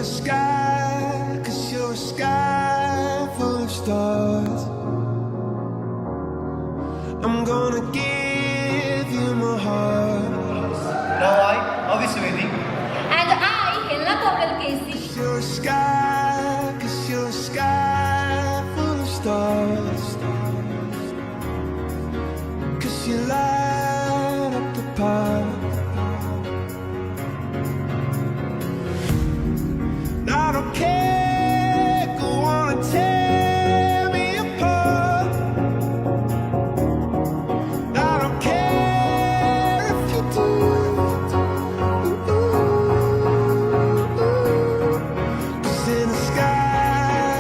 sky, 'cause you're a sky full of stars. I'm gonna give you my heart. Now I, obviously waiting. And I, Helena Coral Casey. You're a sky, 'cause you're a sky full of stars. 'Cause you light up the path. I don't care, go on and tear me apart. I don't care if you do. Cause in the sky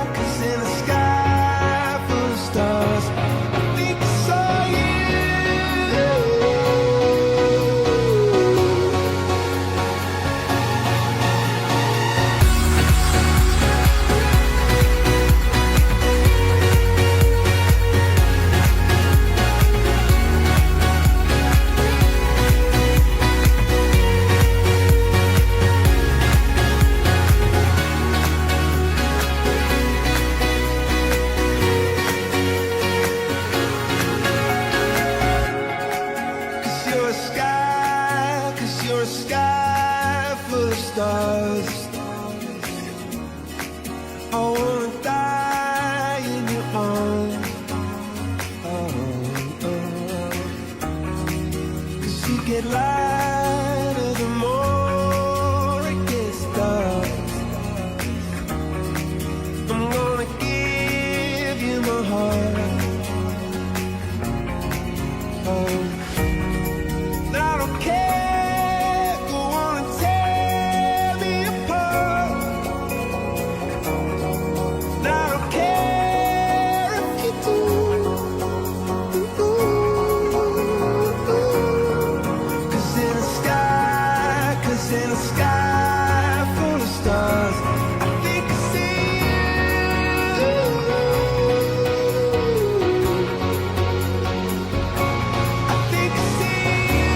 full of stars, I think I saw you. Cause you're a sky full of stars. I wanna die in your arms. Cause you get lighter the more it gets dark. I'm gonna give you my heart. I don't care, go on and tear me apart. I don't care if you do. Cause in the sky full of stars, I think I see you. I think I see you.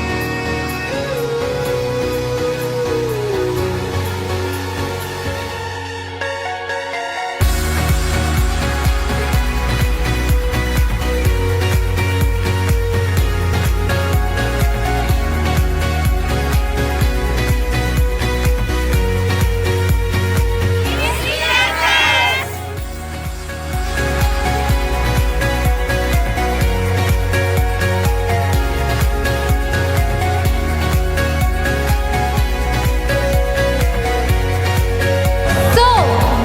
So,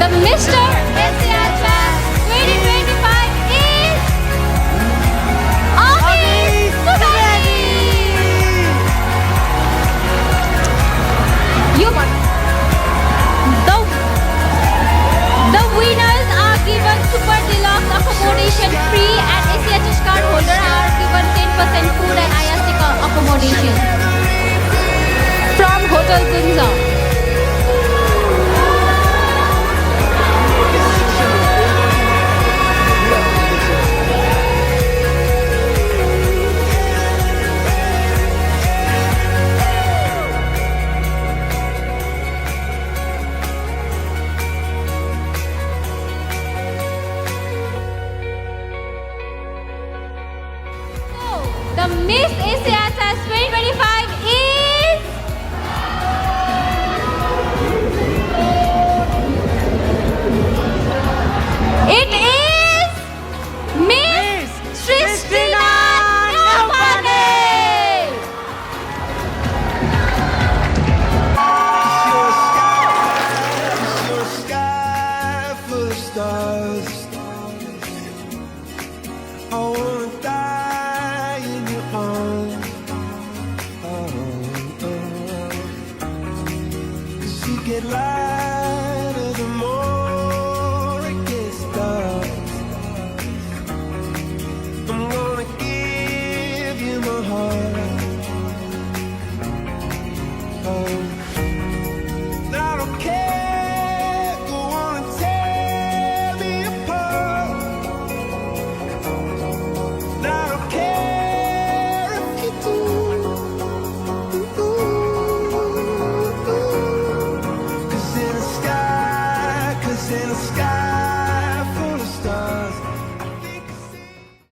the Mr. ACHS 2025 is August Sugari. The winners are given super deluxe accommodation free, and ACHS card holder are given 10% food and IRC accommodation from Hotel Gunza. The Miss ACHS 2025 is it is Miss Tristina Navane. You're a sky full of stars. I wanna die in your arms. Cause you get lighter the more it gets dark. I'm gonna give you my heart. I don't care, go on and tear me apart. I don't care if you do. Cause in the sky in the sky